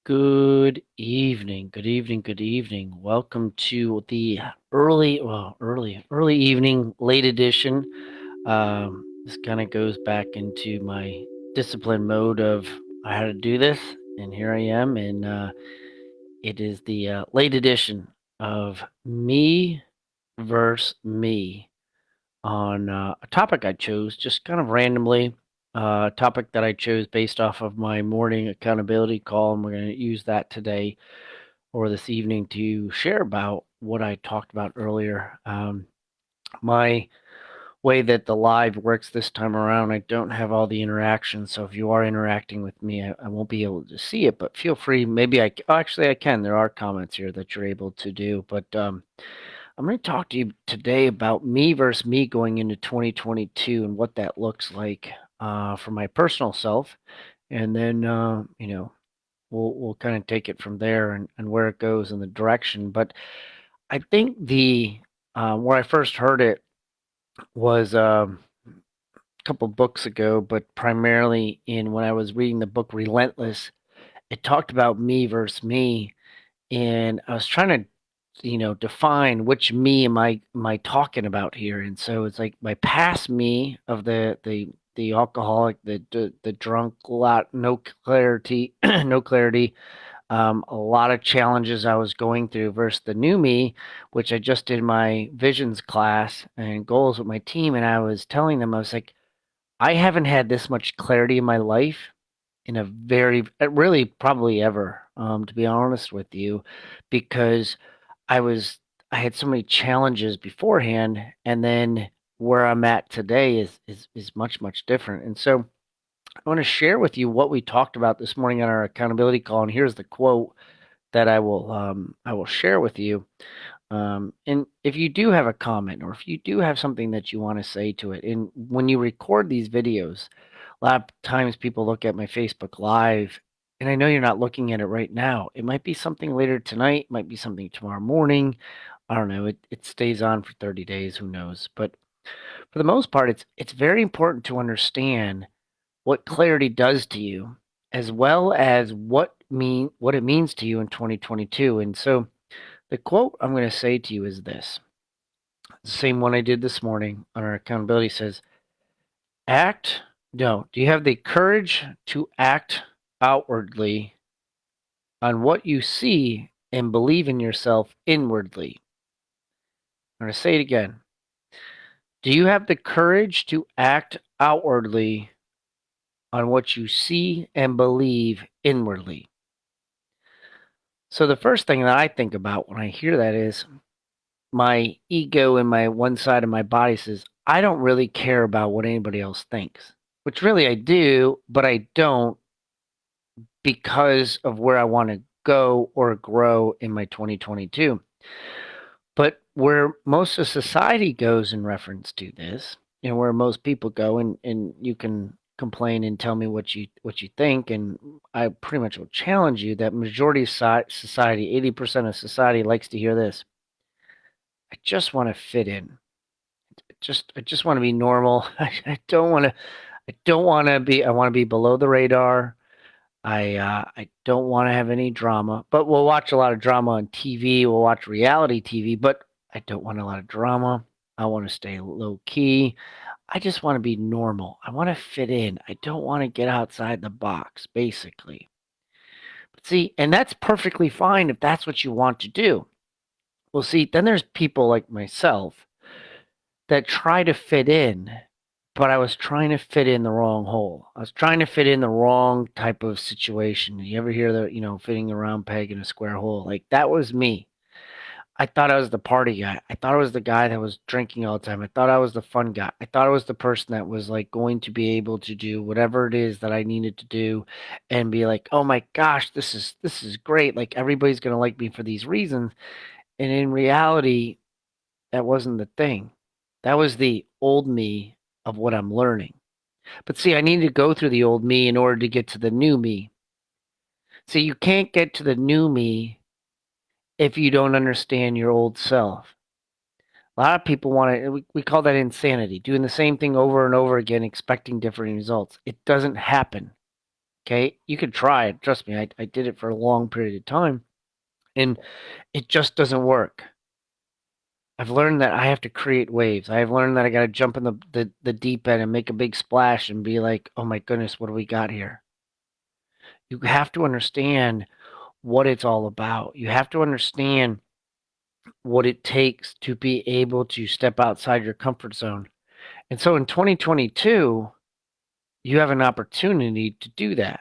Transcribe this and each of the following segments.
Good evening. Good evening. Good evening. Welcome to the early evening, late edition. This kind of goes back into my discipline mode of I had to do this, and here I am. And it is the late edition of me versus me on a topic I chose just kind of randomly. A topic that I chose based off of my morning accountability call, and we're going to use that today or this evening to share about what I talked about earlier. My way that the live works this time around, I don't have all the interactions. So if you are interacting with me, I won't be able to see it, but feel free. Maybe actually, I can. There are comments here that you're able to do. But I'm going to talk to you today about me versus me going into 2022 and what that looks like for my personal self. And then, we'll kind of take it from there and where it goes in the direction. But I think the where I first heard it was a couple books ago, but primarily in when I was reading the book Relentless. It talked about me versus me, and I was trying to define which me am I talking about here. And so it's like my past me of the alcoholic, the drunk, lot no clarity, no clarity, a lot of challenges I was going through versus the new me, which I just did my visions class and goals with my team. And I was telling them, I was like, I haven't had this much clarity in my life in a very, really probably ever, to be honest with you, because I was, I had so many challenges beforehand. And then where I'm at today is much different. And so I want to share with you what we talked about this morning on our accountability call. And here's the quote that I will share with you. And if you do have a comment or if you do have something that you want to say to it, and when you record these videos, a lot of times people look at my Facebook Live, and I know you're not looking at it right now. It might be something later tonight, might be something tomorrow morning. I don't know. It stays on for 30 days, who knows? But for the most part, it's very important to understand what clarity does to you, as well as what it means to you in 2022. And so the quote I'm going to say to you is this. The same one I did this morning on our accountability says, act no, do you have the courage to act outwardly on what you see and believe in yourself inwardly? I'm going to say it again. Do you have the courage to act outwardly on what you see and believe inwardly? So the first thing that I think about when I hear that is my ego and my one side of my body says, I don't really care about what anybody else thinks, which really I do, but I don't because of where I want to go or grow in my 2022. But where most of society goes in reference to this, and where most people go, and you can complain and tell me what you think, and I pretty much will challenge you that majority of society, 80% of society likes to hear this. I just want to fit in. I just want to be normal. I don't want to be. I want to be below the radar. I don't want to have any drama, but we'll watch a lot of drama on TV. We'll watch reality TV, but I don't want a lot of drama. I want to stay low key. I just want to be normal. I want to fit in. I don't want to get outside the box, basically. But see, and that's perfectly fine if that's what you want to do. Well, see, then there's people like myself that try to fit in, but I was trying to fit in the wrong hole. I was trying to fit in the wrong type of situation. You ever hear the, fitting a round peg in a square hole? Like that was me. I thought I was the party guy. I thought I was the guy that was drinking all the time. I thought I was the fun guy. I thought I was the person that was like going to be able to do whatever it is that I needed to do and be like, "Oh my gosh, this is great. Like everybody's going to like me for these reasons." And in reality, that wasn't the thing. That was the old me of what I'm learning. But see, I need to go through the old me in order to get to the new me. See, you can't get to the new me if you don't understand your old self. A lot of people want to, we call that insanity, doing the same thing over and over again, expecting different results. It doesn't happen. Okay. You can try it. Trust me, I did it for a long period of time and it just doesn't work. I've learned that I have to create waves. I've learned that I got to jump in the deep end and make a big splash and be like, oh my goodness, what do we got here? You have to understand what it's all about. You have to understand what it takes to be able to step outside your comfort zone. And so in 2022, you have an opportunity to do that.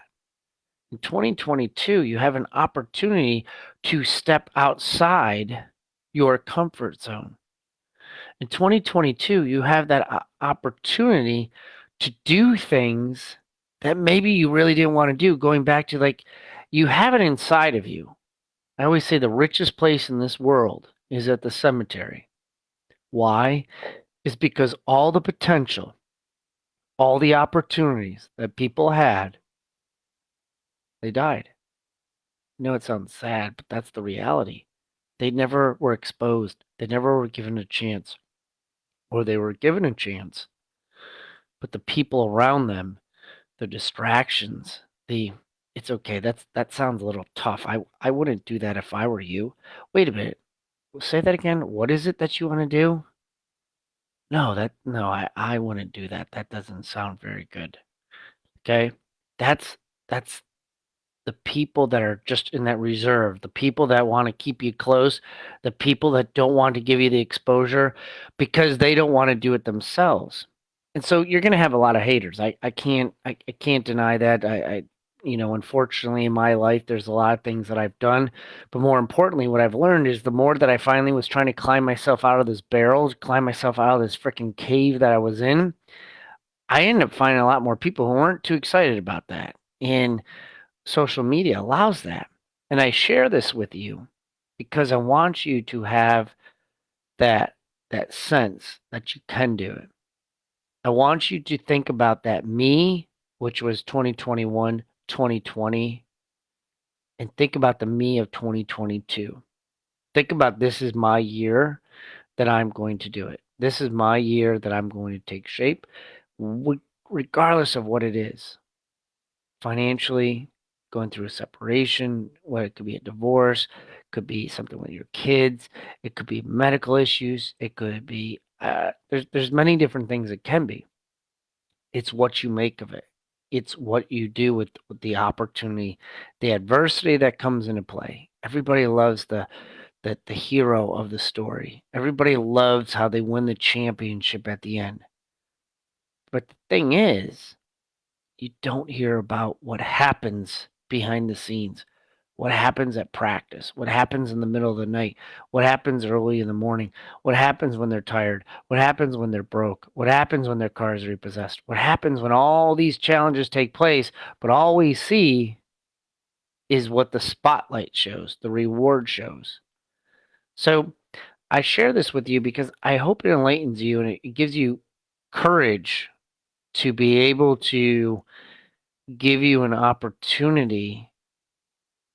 In 2022, you have an opportunity to step outside your comfort zone. In 2022, you have that opportunity to do things that maybe you really didn't want to do. Going back to like, you have it inside of you. I always say the richest place in this world is at the cemetery. Why? It's because all the potential, all the opportunities that people had, they died. I know it sounds sad, but that's the reality. They never were exposed. They never were given a chance, or they were given a chance, but the people around them, the distractions, the it's okay. That sounds a little tough. I wouldn't do that if I were you. Wait a minute. Say that again. What is it that you want to do? No, I wouldn't do that. That doesn't sound very good. Okay? That's that's the people that are just in that reserve, the people that want to keep you close, the people that don't want to give you the exposure because they don't want to do it themselves. And so you're going to have a lot of haters. I can't deny that. Unfortunately in my life there's a lot of things that I've done, but more importantly what I've learned is the more that I finally was trying to climb myself out of this barrel, climb myself out of this freaking cave that I was in, I ended up finding a lot more people who weren't too excited about that. And social media allows that. And I share this with you because I want you to have that that sense that you can do it. I want you to think about that me, which was 2021, 2020, and think about the me of 2022. Think about this is my year that I'm going to do it. This is my year that I'm going to take shape, regardless of what it is. Financially, going through a separation, what it could be a divorce, could be something with your kids, it could be medical issues, it could be there's many different things it can be. It's what you make of it. It's what you do with the opportunity, the adversity that comes into play. Everybody loves the hero of the story. Everybody loves how they win the championship at the end. But the thing is, you don't hear about what happens behind the scenes, what happens at practice, what happens in the middle of the night, what happens early in the morning, what happens when they're tired, what happens when they're broke, what happens when their car is repossessed, what happens when all these challenges take place, but all we see is what the spotlight shows, the reward shows. So I share this with you because I hope it enlightens you and it gives you courage to be able to give you an opportunity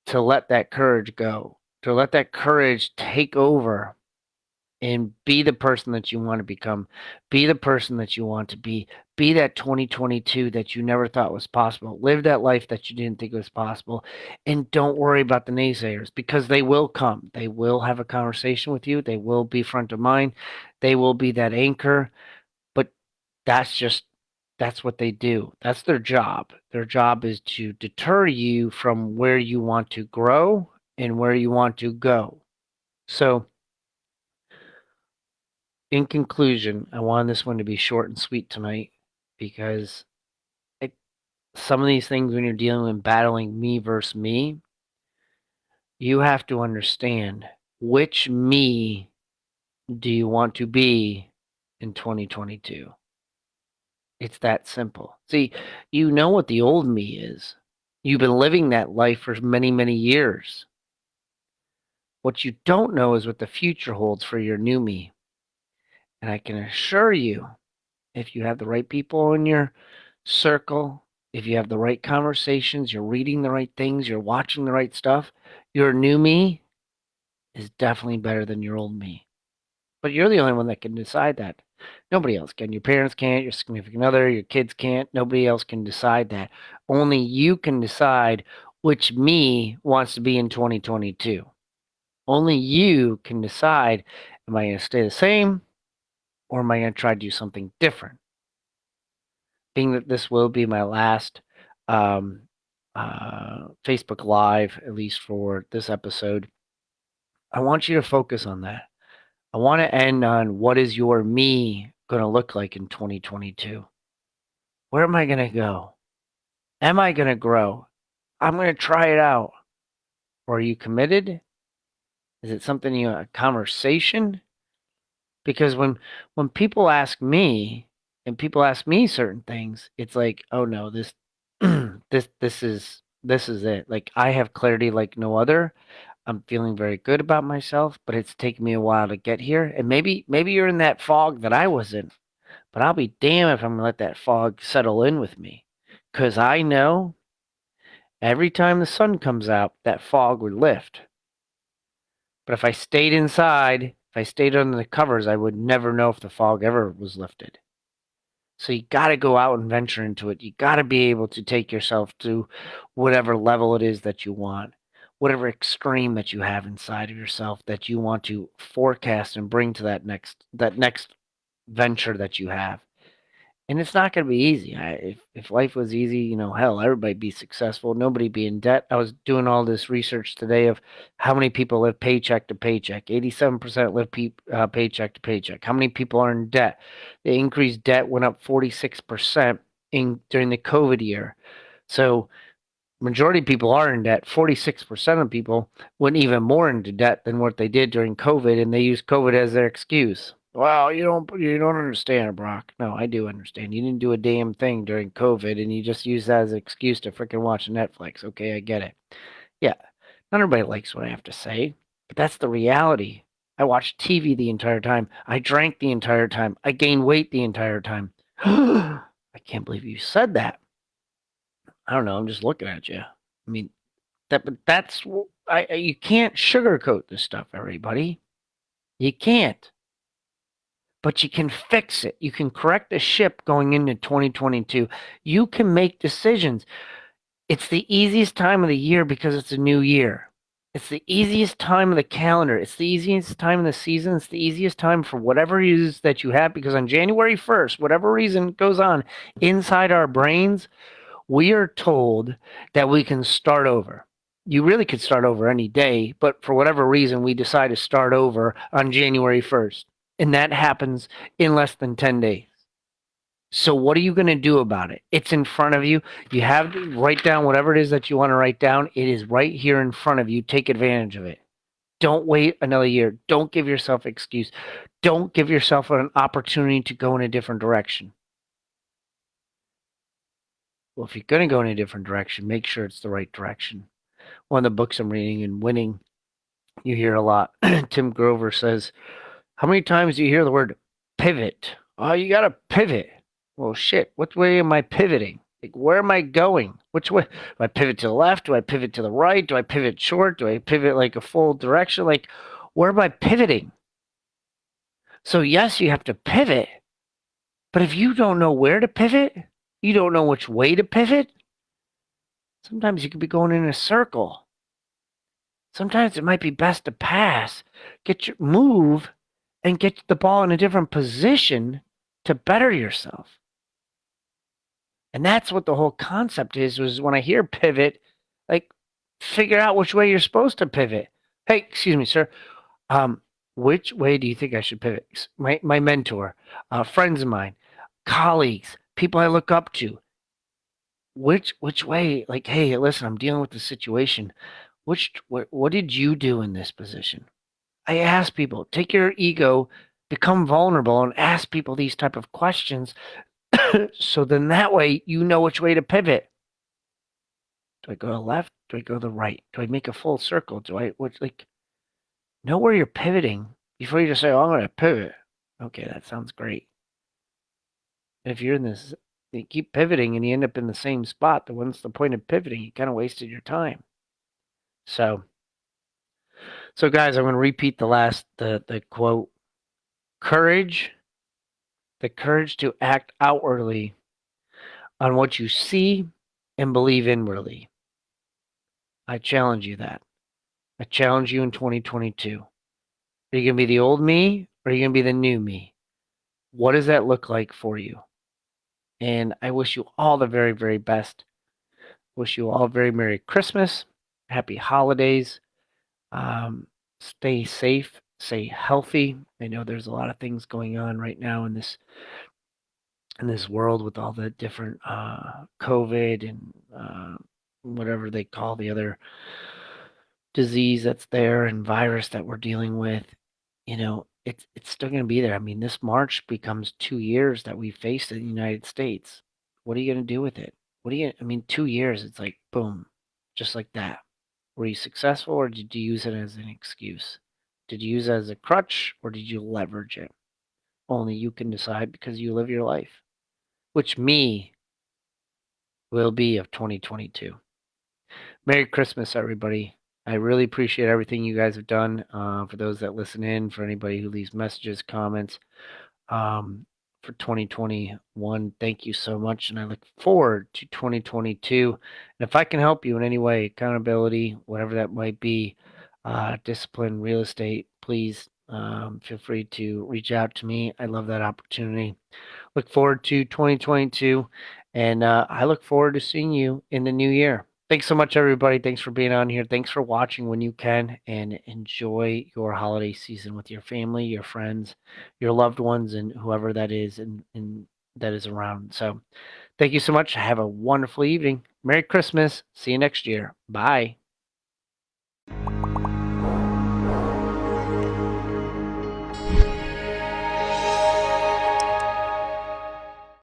to let that courage go, to let that courage take over and be the person that you want to become, be the person that you want to be that 2022 that you never thought was possible, live that life that you didn't think was possible, and don't worry about the naysayers because they will come. They will have a conversation with you, they will be front of mind, they will be that anchor, but that's just that's what they do. That's their job. Their job is to deter you from where you want to grow and where you want to go. So, in conclusion, I wanted this one to be short and sweet tonight because it, some of these things, when you're dealing with battling me versus me, you have to understand which me do you want to be in 2022. It's that simple. See, you know what the old me is. You've been living that life for many, many years. What you don't know is what the future holds for your new me. And I can assure you, if you have the right people in your circle, if you have the right conversations, you're reading the right things, you're watching the right stuff, your new me is definitely better than your old me. But you're the only one that can decide that. Nobody else can. Your parents can't, your significant other, your kids can't. Nobody else can decide that. Only you can decide which me wants to be in 2022. Only you can decide, am I going to stay the same or am I going to try to do something different? Being that this will be my last um, Facebook Live, at least for this episode, I want you to focus on that. I want to end on what is your me going to look like in 2022? Where am I going to go? Am I going to grow? I'm going to try it out. Or are you committed? Is it something a conversation? Because when people ask me and people ask me certain things, it's like, oh no, this this is it. Like I have clarity like no other. I'm feeling very good about myself, but it's taken me a while to get here. And maybe you're in that fog that I was in, but I'll be damned if I'm gonna let that fog settle in with me. 'Cause I know every time the sun comes out, that fog would lift. But if I stayed inside, if I stayed under the covers, I would never know if the fog ever was lifted. So you got to go out and venture into it. You got to be able to take yourself to whatever level it is that you want, whatever extreme that you have inside of yourself that you want to forecast and bring to that next venture that you have. And it's not going to be easy. If life was easy, hell, everybody'd be successful. Nobody be in debt. I was doing all this research today of how many people live paycheck to paycheck. 87% live paycheck to paycheck. How many people are in debt? The increased debt went up 46% in during the COVID year. So majority of people are in debt. 46% of people went even more into debt than what they did during COVID, and they used COVID as their excuse. Well, you don't understand, Brock. No, I do understand. You didn't do a damn thing during COVID, and you just use that as an excuse to freaking watch Netflix. Okay, I get it. Yeah, not everybody likes what I have to say, but that's the reality. I watched TV the entire time. I drank the entire time. I gained weight the entire time. I can't believe you said that. I don't know. I'm just looking at you. I mean, you can't sugarcoat this stuff, everybody. You can't. But you can fix it. You can correct the ship going into 2022. You can make decisions. It's the easiest time of the year because it's a new year. It's the easiest time of the calendar. It's the easiest time of the season. It's the easiest time for whatever it is that you have because on January 1st, whatever reason goes on inside our brains, we are told that we can start over. You really could start over any day, but for whatever reason, we decide to start over on January 1st. And that happens in less than 10 days. So, what are you going to do about it? It's in front of you. You have to write down whatever it is that you want to write down. It is right here in front of you. Take advantage of it. Don't wait another year. Don't give yourself an excuse. Don't give yourself an opportunity to go in a different direction. Well, if you're going to go in a different direction, make sure it's the right direction. One of the books I'm reading in Winning, you hear a lot. Tim Grover says, how many times do you hear the word pivot? Oh, you got to pivot. Well, shit, which way am I pivoting? Like, where am I going? Which way? Do I pivot to the left? Do I pivot to the right? Do I pivot short? Do I pivot like a full direction? Like, where am I pivoting? So, yes, you have to pivot. But if you don't know where to pivot, you don't know which way to pivot, sometimes you could be going in a circle. Sometimes it might be best to pass, get your move, and get the ball in a different position to better yourself. And that's what the whole concept is, was when I hear pivot, like figure out which way you're supposed to pivot. Hey, excuse me, sir. Um, which way do you think I should pivot? My mentor, friends of mine, colleagues, people I look up to. Which way? Like, hey, listen, I'm dealing with the situation. What did you do in this position? I ask people, take your ego, become vulnerable, and ask people these type of questions. So then that way you know which way to pivot. Do I go to the left? Do I go to the right? Do I make a full circle? Know where you're pivoting before you just say, oh, I'm going to pivot. Okay, that sounds great. And if you're in this, you keep pivoting and you end up in the same spot, then what's the point of pivoting? You kind of wasted your time. So guys, I'm going to repeat the quote. Courage the courage to act outwardly on what you see and believe inwardly. I challenge you that. I challenge you in 2022. Are you going to be the old me or are you going to be the new me? What does that look like for you? And I wish you all the very, very best. Wish you all a very Merry Christmas, Happy Holidays. Um, Stay safe, stay healthy. I know there's a lot of things going on right now in this world with all the different COVID and whatever they call the other disease that's there and virus that we're dealing with. It's still going to be there. I mean, this March becomes 2 years that we faced in the United States. What are you going to do with it? I mean, 2 years, it's like boom, just like that. Were you successful or did you use it as an excuse? Did you use it as a crutch or did you leverage it? Only you can decide because you live your life, which me will be of 2022. Merry Christmas, everybody. I really appreciate everything you guys have done. For those that listen in, for anybody who leaves messages, comments, for 2021, thank you so much. And I look forward to 2022. And if I can help you in any way, accountability, whatever that might be, discipline, real estate, please feel free to reach out to me. I love that opportunity. Look forward to 2022, and I look forward to seeing you in the new year. Thanks so much, everybody. Thanks for being on here. Thanks for watching when you can, and enjoy your holiday season with your family, your friends, your loved ones, and whoever that is and that is around. So, thank you so much. Have a wonderful evening. Merry Christmas. See you next year. Bye.